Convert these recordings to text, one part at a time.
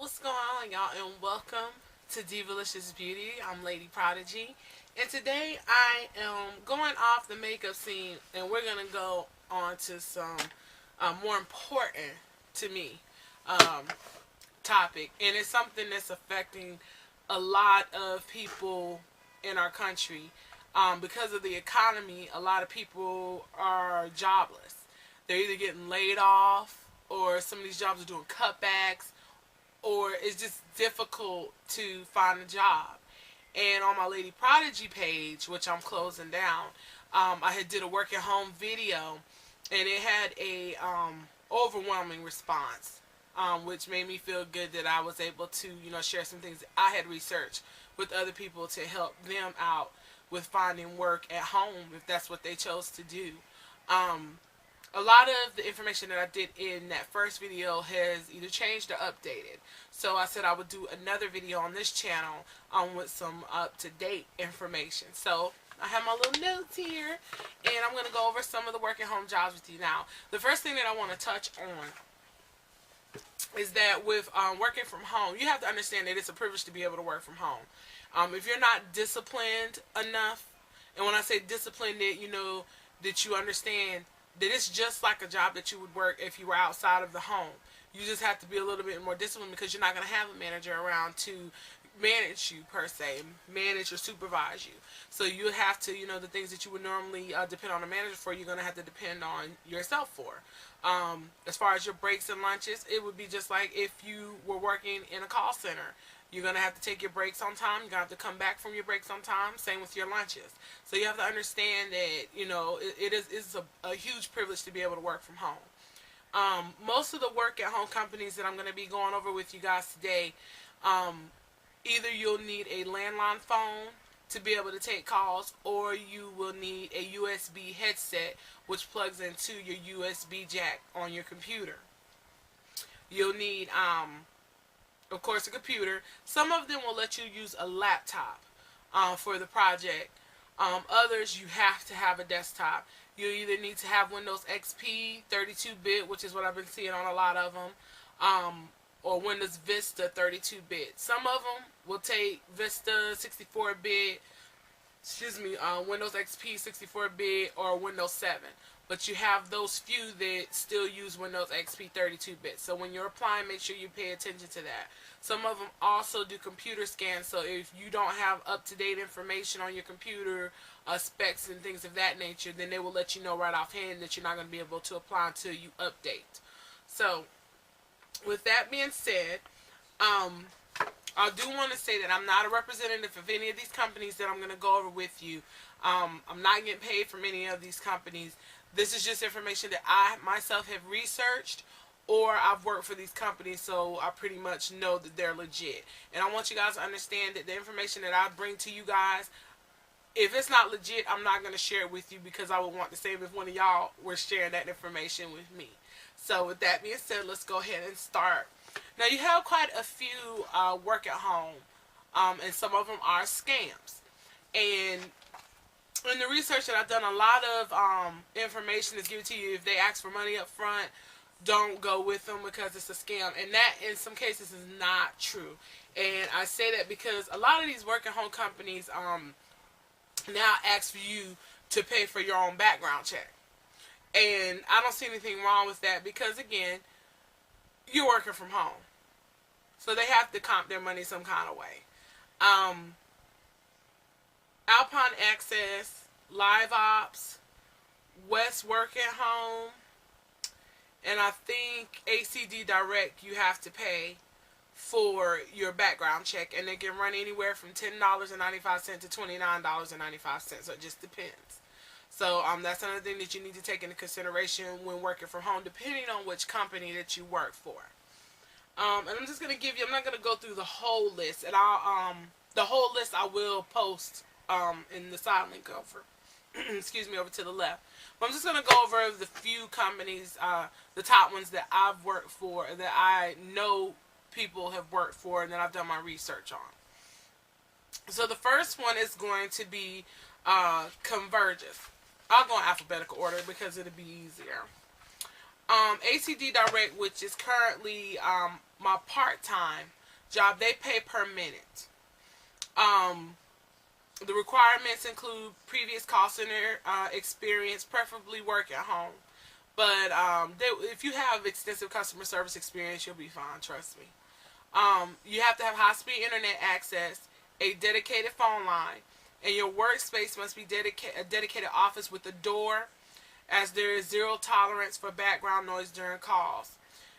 What's going on, y'all, and welcome to Divalicious Beauty. I'm Lady Prodigy, and today I am going off the makeup scene, and we're gonna go on to some more important to me um, topic, and it's something that's affecting a lot of people in our country. Because of the economy, a lot of people are jobless. They're either getting laid off, or some of these jobs are doing cutbacks, or it's just difficult to find a job. And on my Lady Prodigy page, which I'm closing down, I had did a work at home video, and it had a overwhelming response, which made me feel good that I was able to share some things that I had researched with other people to help them out with finding work at home if that's what they chose to do. Um, a lot of the information that I did in that first video has either changed or updated. So I said I would do another video on this channel with some up-to-date information. So I have my little notes here, and I'm going to go over some of the work at home jobs with you now. The first thing that I want to touch on is that with working from home, you have to understand that it's a privilege to be able to work from home. If you're not disciplined enough, and when I say disciplined, that you understand that it's just like a job that you would work if you were outside of the home. You just have to be a little bit more disciplined because you're not going to have a manager around to manage you per se, manage or supervise you. So you have to, the things that you would normally depend on a manager for, you're going to have to depend on yourself for. As far as your breaks and lunches, it would be just like if you were working in a call center. You're going to have to take your breaks on time. You're going to have to come back from your breaks on time. Same with your lunches. So you have to understand that, it is a huge privilege to be able to work from home. Most of the work at home companies that I'm going to be going over with you guys today, either you'll need a landline phone to be able to take calls, or you will need a USB headset which plugs into your USB jack on your computer. You'll need, of course, a computer. Some of them will let you use a laptop for the project. Others, you have to have a desktop. You either need to have Windows XP 32-bit, which is what I've been seeing on a lot of them, or Windows Vista 32-bit. Some of them will take Vista 64-bit, Windows XP 64-bit, or Windows 7. But you have those few that still use Windows XP 32-bit. So when you're applying, make sure you pay attention to that. Some of them also do computer scans. So if you don't have up-to-date information on your computer, specs and things of that nature, then they will let you know right offhand that you're not going to be able to apply until you update. So with that being said, I do want to say that I'm not a representative of any of these companies that I'm going to go over with you. I'm not getting paid from any of these companies. This is just information that I myself have researched, or I've worked for these companies, so I pretty much know that they're legit. And I want you guys to understand that the information that I bring to you guys, if it's not legit, I'm not going to share it with you, because I would want the same if one of y'all were sharing that information with me. So with that being said, let's go ahead and start. Now, you have quite a few work at home, and some of them are scams. And in the research that I've done, a lot of information is given to you. If they ask for money up front, don't go with them because it's a scam. And that, in some cases, is not true. And I say that because a lot of these work at home companies now ask for you to pay for your own background check. And I don't see anything wrong with that because, again, you're working from home. So they have to comp their money some kind of way. Alpine Access, Live Ops, West Work at Home, and I think ACD Direct, you have to pay for your background check, and it can run anywhere from $10.95 to $29.95, so it just depends. So that's another thing that you need to take into consideration when working from home, depending on which company that you work for. And I'm just going to give you, I'm not going to go through the whole list, and the whole list I will post in the side link over, excuse me, over to the left. But I'm just going to go over the few companies, the top ones that I've worked for, that I know people have worked for, and that I've done my research on. So the first one is going to be Convergys. I'll go in alphabetical order because it'll be easier. ACD Direct, which is currently my part-time job, they pay per minute. Um, the requirements include previous call center experience, preferably work at home. But if you have extensive customer service experience, you'll be fine. Trust me. You have to have high-speed internet access, a dedicated phone line, and your workspace must be a dedicated office with a door, as there is zero tolerance for background noise during calls.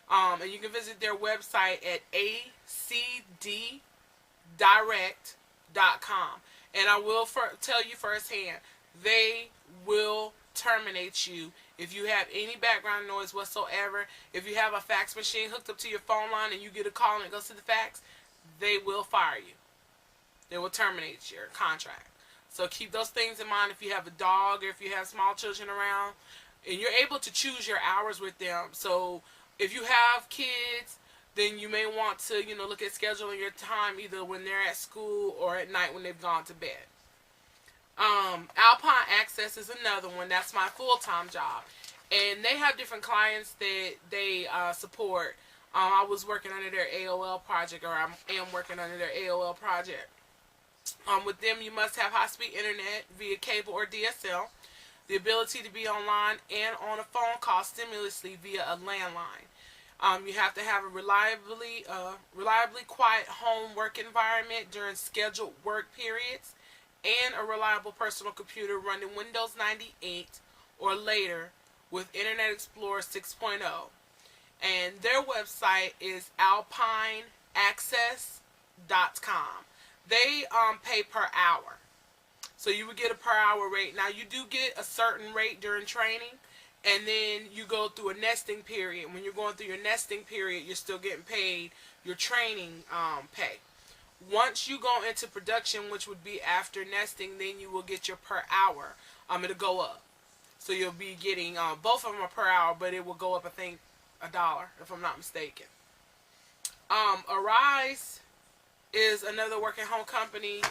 And you can visit their website at acddirect.com. And I will tell you firsthand, they will terminate you if you have any background noise whatsoever. If you have a fax machine hooked up to your phone line and you get a call and it goes to the fax, they will fire you. They will terminate your contract. So keep those things in mind if you have a dog or if you have small children around. And you're able to choose your hours with them. So if you have kids, then you may want to, look at scheduling your time either when they're at school or at night when they've gone to bed. Alpine Access is another one. That's my full-time job. And they have different clients that they support. I was working under their AOL project, or I am working under their AOL project. With them, you must have high-speed internet via cable or DSL, the ability to be online and on a phone call stimulously via a landline. You have to have a reliably quiet home work environment during scheduled work periods, and a reliable personal computer running Windows 98 or later with Internet Explorer 6.0. And their website is alpineaccess.com. They pay per hour. So you would get a per hour rate. Now you do get a certain rate during training, and then you go through a nesting period. When you're going through your nesting period, you're still getting paid your training pay. Once you go into production, which would be after nesting, then you will get your per hour. It'll go up. So you'll be getting, both of them are per hour, but it will go up, I think, $1, if I'm not mistaken. Arise is another work-at-home company.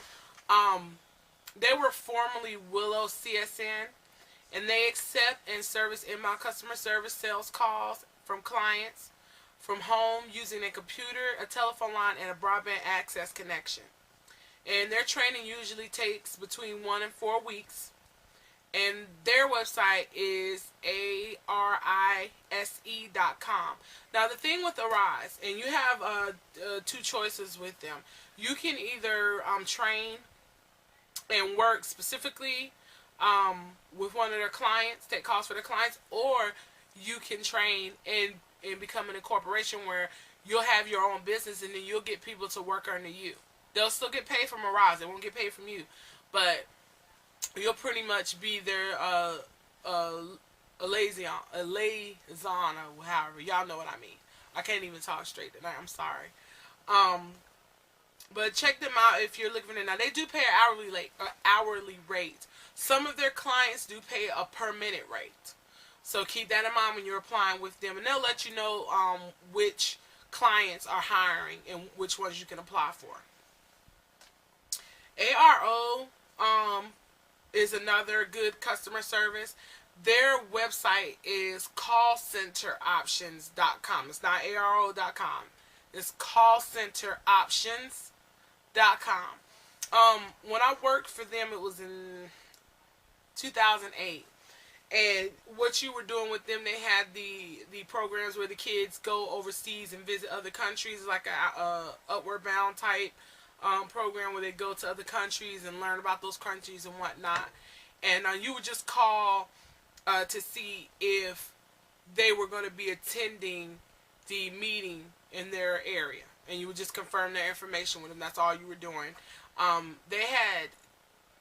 They were formerly Willow CSN, and they accept and service inbound customer service sales calls from clients from home using a computer, a telephone line, and a broadband access connection. And their training usually takes between 1 and 4 weeks. And their website is arise.com. Now, the thing with Arise, and you have two choices with them. You can either train and work specifically with one of their clients, take calls for their clients, or you can train and become an incorporation where you'll have your own business and then you'll get people to work under you. They'll still get paid from Arise. They won't get paid from you. But you'll pretty much be their liaison, or however. Y'all know what I mean. I can't even talk straight tonight. I'm sorry. But check them out if you're looking for them. Now, they do pay an hourly rate. Some of their clients do pay a per minute rate. So keep that in mind when you're applying with them. And they'll let you know which clients are hiring and which ones you can apply for. ARO is another good customer service. Their website is callcenteroptions.com. It's not ARO.com. It's callcenteroptions.com. When I worked for them, it was in 2008. And what you were doing with them, they had the programs where the kids go overseas and visit other countries, like a Upward Bound type program where they go to other countries and learn about those countries and whatnot. And you would just call to see if they were going to be attending the meeting in their area. And you would just confirm their information with them. That's all you were doing. They had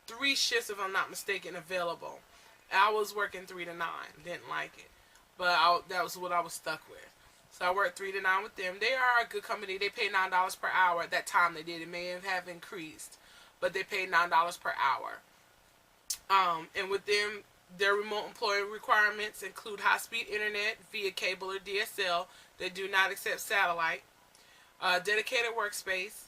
3 shifts, if I'm not mistaken, available. I was working 3 to 9. Didn't like it. But that was what I was stuck with. So I worked 3 to 9 with them. They are a good company. They pay $9 per hour. At that time they did. It may have increased. But they paid $9 per hour. And with them, their remote employment requirements include high-speed internet via cable or DSL. They do not accept satellite. Dedicated workspace.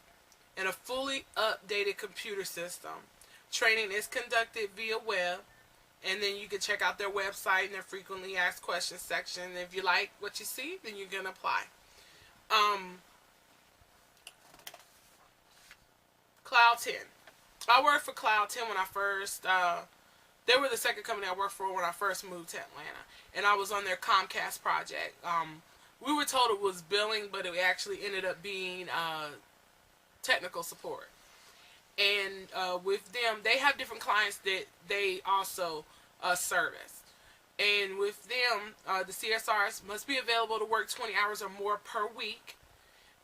And a fully updated computer system. Training is conducted via web. And then you can check out their website and their frequently asked questions section. And if you like what you see, then you can apply. Cloud 10. I worked for Cloud 10 when I first, they were the second company I worked for when I first moved to Atlanta. And I was on their Comcast project. We were told it was billing, but it actually ended up being technical support. And with them, they have different clients that they also service. And with them, the CSRs must be available to work 20 hours or more per week.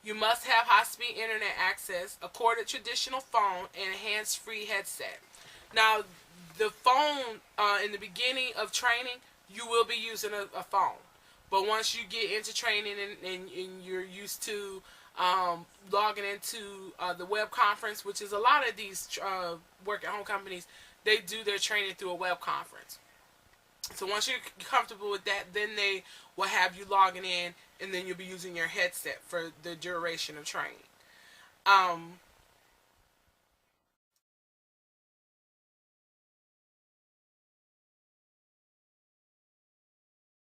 You must have high-speed internet access, a corded traditional phone, and a hands-free headset. Now, the phone, in the beginning of training, you will be using a phone. But once you get into training and you're used to logging into the web conference, which is a lot of these work-at-home companies, they do their training through a web conference. So once you're comfortable with that, then they will have you logging in, and then you'll be using your headset for the duration of training.